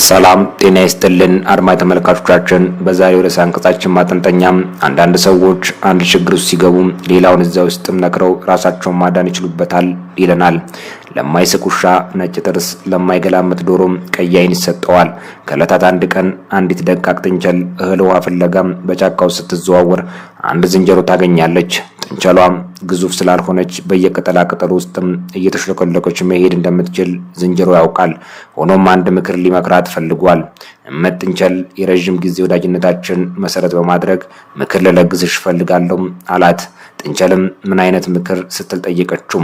ሰላም ጤና ይስጥልን አድማጭ ተመልካቾቻችን፣ በዛሬው ርዕሰ አንቀጻችን ማጠንጠኛም አንዳንድ ሰዎች አንድ ችግር ውስጥ ሲገቡ ሌላውን እዛው ውስጥም ነክረው ራሳቸውን ማዳን ይችሉበታል ይለናል። ለማይስቅ ውሻ ነጭ ጥርስ፣ ለማይገላምጥ ዶሮ ቀይ ዓይን ይሰጠዋል። ከዕለታት አንድ ቀን አንዲት ደቃቅ ጥንቸል እህል ውሃ ፍለጋም በጫካው ስትዘዋወር አንድ ዝንጀሮ ታገኛለች። ጥንቸሏም ግዙፍ ስላልሆነች በየቅጠላ ቅጠሉ ውስጥም እየተሽለከለከች መሄድ እንደምትችል ዝንጀሮ ያውቃል። ሆኖም አንድ ምክር ሊመክራት ፈልጓል። እመት ጥንቸል የረዥም ጊዜ ወዳጅነታችን መሰረት በማድረግ ምክር ልለግስሽ ፈልጋለሁ አላት። ጥንቸልም ምን አይነት ምክር ስትል ጠየቀችው።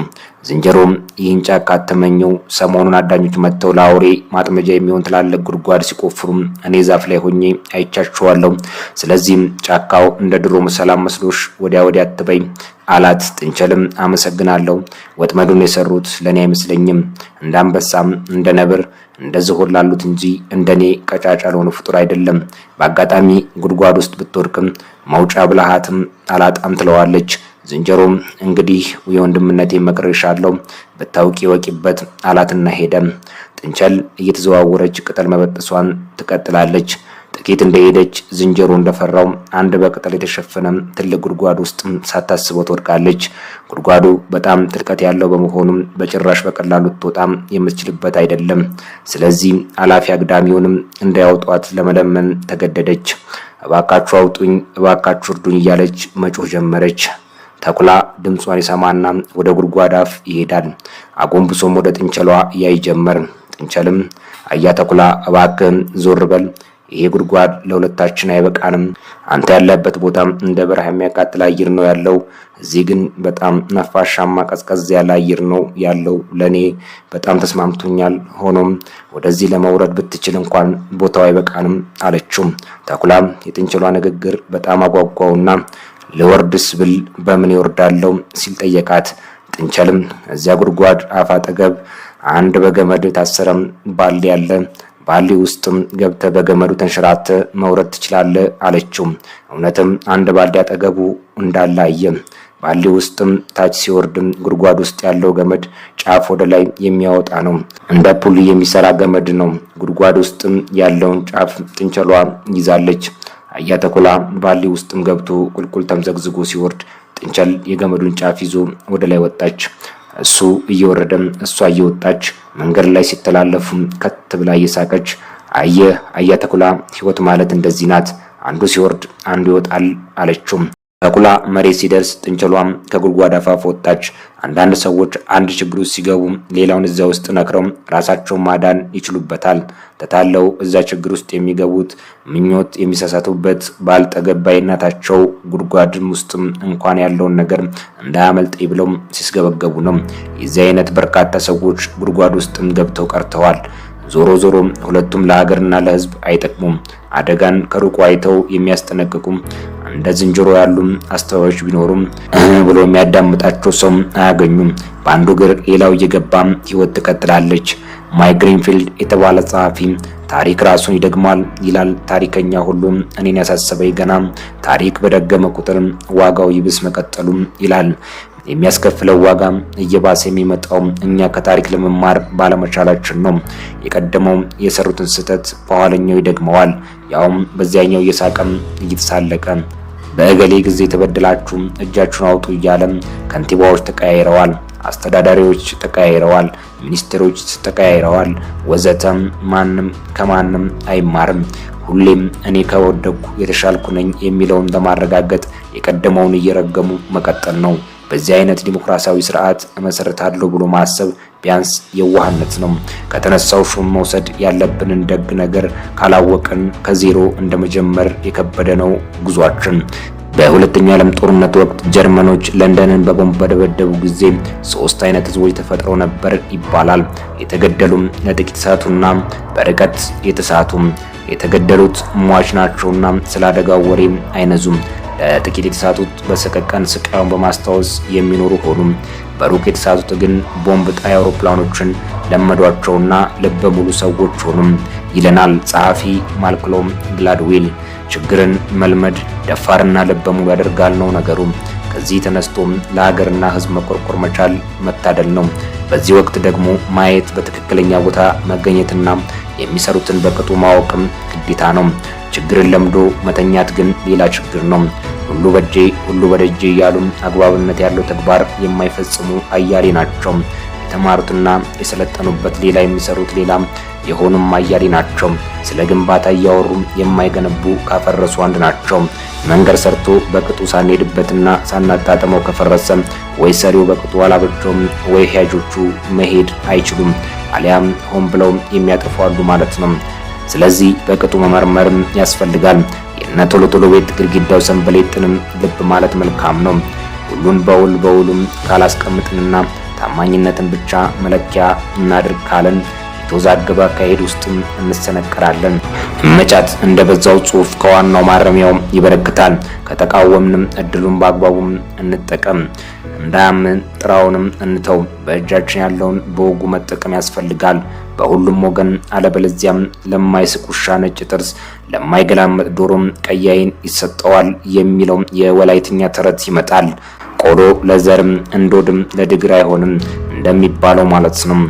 ዝንጀሮም ይህን ጫካ አትመኘው፣ ሰሞኑን አዳኞች መጥተው ለአውሬ ማጥመጃ የሚሆን ትላልቅ ጉድጓድ ሲቆፍሩ እኔ ዛፍ ላይ ሆኜ አይቻቸዋለሁ። ስለዚህም ጫካው እንደ ድሮ ሰላም መስሎሽ ወዲያ ወዲያ አትበይ አላት። ጥንቸልም አመሰግናለሁ፣ ወጥመዱን የሰሩት ለኔ አይመስለኝም፣ እንደ አንበሳም እንደ ነብር እንደ ዝሆን ላሉት እንጂ እንደኔ ቀጫጫ ለሆነ ፍጡር አይደለም። በአጋጣሚ ጉድጓድ ውስጥ ብትወድቅም መውጫ ብልሃትም አላጣም ትለዋለች። ዝንጀሮም እንግዲህ የወንድምነቴ መክሬሻለሁ፣ ብታውቂ ወቂበት አላትና ሄደ። ጥንቸል እየተዘዋወረች ቅጠል መበጠሷን ትቀጥላለች። ጥቂት እንደሄደች ዝንጀሮ እንደፈራው አንድ በቅጠል የተሸፈነ ትልቅ ጉድጓድ ውስጥ ሳታስበው ትወድቃለች። ጉድጓዱ በጣም ጥልቀት ያለው በመሆኑም በጭራሽ በቀላሉ ትወጣም የምትችልበት አይደለም። ስለዚህ አላፊ አግዳሚውንም እንዳያወጧት ለመለመን ተገደደች። እባካችሁ አውጡኝ፣ እባካችሁ እርዱኝ እያለች መጮህ ጀመረች። ተኩላ ድምጿን ይሰማና ወደ ጉድጓድ አፍ ይሄዳል። አጎንብሶም ወደ ጥንቸሏ ያይ ጀመር። ጥንቸልም አያ ተኩላ እባክህን ዞር በል፣ ይሄ ጉድጓድ ለሁለታችን አይበቃንም። አንተ ያለበት ቦታ እንደ በረሃ የሚያቃጥል አየር ነው ያለው፣ እዚህ ግን በጣም ነፋሻማ ቀዝቀዝ ያለ አየር ነው ያለው። ለኔ በጣም ተስማምቶኛል። ሆኖም ወደዚህ ለመውረድ ብትችል እንኳን ቦታው አይበቃንም አለችው። ተኩላም የጥንቸሏ ንግግር በጣም አጓጓውና ለወርድስ ብል በምን ይወርዳለው ሲል ጠየቃት። ጥንቸልም እዚያ ጉድጓድ አፍ አጠገብ አንድ በገመድ የታሰረም ባልዲ ያለ፣ ባሊ ውስጥም ገብተ በገመዱ ተንሸራተ መውረድ ትችላለህ አለችው። እውነትም አንድ ባልዲ አጠገቡ እንዳለ አየ። ባሊ ውስጥም ታች ሲወርድም ጉድጓድ ውስጥ ያለው ገመድ ጫፍ ወደ ላይ የሚያወጣ ነው። እንደ ፑሊ የሚሰራ ገመድ ነው። ጉድጓድ ውስጥም ያለውን ጫፍ ጥንቸሏ ይዛለች። አያ ተኩላ ባሊ ውስጥም ገብቶ ቁልቁል ተምዘግዝጎ ሲወርድ ጥንቸል የገመዱን ጫፍ ይዞ ወደ ላይ ወጣች። እሱ እየወረደም እሷ እየወጣች መንገድ ላይ ሲተላለፉ ከት ብላ እየሳቀች አያ ተኩላ ሕይወት ማለት እንደዚህ ናት፣ አንዱ ሲወርድ አንዱ ይወጣል አለችው። ተኩላ መሬት ሲደርስ ጥንቸሏም ከጉድጓድ አፋፍ ወጣች። አንዳንድ ሰዎች አንድ ችግር ውስጥ ሲገቡ ሌላውን እዛ ውስጥ ነክረው ራሳቸውን ማዳን ይችሉበታል። ተታለው እዛ ችግር ውስጥ የሚገቡት ምኞት የሚሳሳቱበት ባልጠገባይነታቸው ጉድጓድም ውስጥም እንኳን ያለውን ነገር እንዳያመልጠኝ ብለው ሲስገበገቡ ነው። የዚህ አይነት በርካታ ሰዎች ጉድጓድ ውስጥም ገብተው ቀርተዋል። ዞሮ ዞሮ ሁለቱም ለሀገርና ለሕዝብ አይጠቅሙም። አደጋን ከሩቁ አይተው የሚያስጠነቅቁ እንደ ዝንጀሮ ያሉ አስተዋዮች ቢኖሩም ብሎ የሚያዳምጣቸው ሰው አያገኙም። በአንዱ እግር ሌላው እየገባ ሕይወት ትቀጥላለች። ማይክ ግሪንፊልድ የተባለ ጸሐፊ ታሪክ ራሱን ይደግማል ይላል። ታሪከኛ ሁሉም እኔን ያሳሰበኝ ገና ታሪክ በደገመ ቁጥር ዋጋው ይብስ መቀጠሉ ይላል። የሚያስከፍለው ዋጋ እየባሰ የሚመጣው እኛ ከታሪክ ለመማር ባለመቻላችን ነው። የቀደመው የሰሩትን ስህተት በኋለኛው ይደግመዋል፣ ያውም በዚያኛው እየሳቀም እየተሳለቀ። በእገሌ ጊዜ ተበደላችሁ እጃችሁን አውጡ እያለ ከንቲባዎች ተቀያይረዋል፣ አስተዳዳሪዎች ተቀያይረዋል፣ ሚኒስትሮች ተቀያይረዋል፣ ወዘተም። ማንም ከማንም አይማርም። ሁሌም እኔ ከወደኩ የተሻልኩ ነኝ የሚለውን ለማረጋገጥ የቀደመውን እየረገሙ መቀጠል ነው። በዚህ አይነት ዲሞክራሲያዊ ስርዓት እመሰረታለሁ ብሎ ማሰብ ቢያንስ የዋህነት ነው። ከተነሳው ሹም መውሰድ ያለብንን ደግ ነገር ካላወቅን ከዜሮ እንደመጀመር የከበደ ነው ጉዟችን። በሁለተኛው ዓለም ጦርነት ወቅት ጀርመኖች ለንደንን በቦምብ በደበደቡ ጊዜ 3 አይነት ህዝቦች ተፈጥረው ነበር ይባላል። የተገደሉም ለጥቂት ሰዓቱና በርቀት የተሳቱም። የተገደሉት ሟች ናቸውና ስለ አደጋው ወሬ አይነዙም። ለጥቂት የተሳቱት በሰቀቀን ስቃዩን በማስታወስ የሚኖሩ ሆኑም። በሩቅ የተሳቱት ግን ቦምብ ጣይ አውሮፕላኖችን ለመዷቸውና ልበ ሙሉ ሰዎች ሆኑም ይለናል ጸሐፊ ማልኮም ግላድዌል። ችግርን መልመድ ደፋርና ልበ ሙሉ ያደርጋል ነው ነገሩ። ከዚህ ተነስቶም ለሀገርና ህዝብ መቆርቆር መቻል መታደል ነው። በዚህ ወቅት ደግሞ ማየት፣ በትክክለኛ ቦታ መገኘትና የሚሰሩትን በቅጡ ማወቅም ግዴታ ነው። ችግርን ለምዶ መተኛት ግን ሌላ ችግር ነው። ሁሉ በጄ ሁሉ በደጄ እያሉ አግባብነት ያለው ተግባር የማይፈጽሙ አያሌ ናቸው። የተማሩትና የሰለጠኑበት ሌላ፣ የሚሰሩት ሌላ የሆኑም አያሌ ናቸው። ስለ ግንባታ እያወሩ የማይገነቡ ካፈረሱ አንድ ናቸው። መንገድ ሰርቶ በቅጡ ሳንሄድበትና ሳናጣጥመው ከፈረሰ ወይ ሰሪው በቅጡ አላበጀውም ወይ ሂያጆቹ መሄድ አይችሉም፣ አሊያም ሆን ብለው የሚያጠፉ አሉ ማለት ነው። ስለዚህ በቅጡ መመርመርም ያስፈልጋል። የእነ ቶሎ ቶሎ ቤት ግድግዳው ሰንበሌጥንም ልብ ማለት መልካም ነው። ሁሉን በውሉም ካላስቀምጥንና ታማኝነትን ብቻ መለኪያ እናድርግ ካለን የተወዛገበ አካሄድ ውስጥም እንሰነቀራለን። መጫት እንደበዛው ጽሑፍ ከዋናው ማረሚያው ይበረክታል። ከተቃወምንም እድሉን በአግባቡም እንጠቀም። እንዳያምን ጥራውንም እንተው። በእጃችን ያለውን በወጉ መጠቀም ያስፈልጋል በሁሉም ወገን። አለበለዚያም ለማይስቅ ውሻ ነጭ ጥርስ፣ ለማይገላመጥ ዶሮም ቀይ ዓይን ይሰጠዋል የሚለው የወላይትኛ ተረት ይመጣል። ቆሎ ለዘርም እንዶድም ለድግር አይሆንም እንደሚባለው ማለት ነው።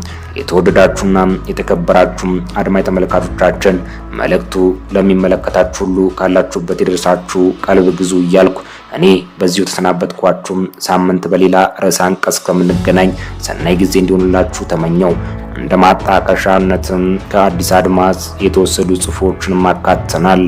የተወደዳችሁና የተከበራችሁ አድማጭ ተመልካቾቻችን መልእክቱ ለሚመለከታችሁ ሁሉ ካላችሁበት ይደርሳችሁ ቀልብ ግዙ እያልኩ እኔ በዚሁ ተሰናበትኳችሁ። ሳምንት በሌላ ርዕሰ አንቀጽ ከምንገናኝ ሰናይ ጊዜ እንዲሆንላችሁ ተመኘው። እንደ ማጣቀሻነትም ከአዲስ አድማስ የተወሰዱ ጽሑፎችን አካተናል።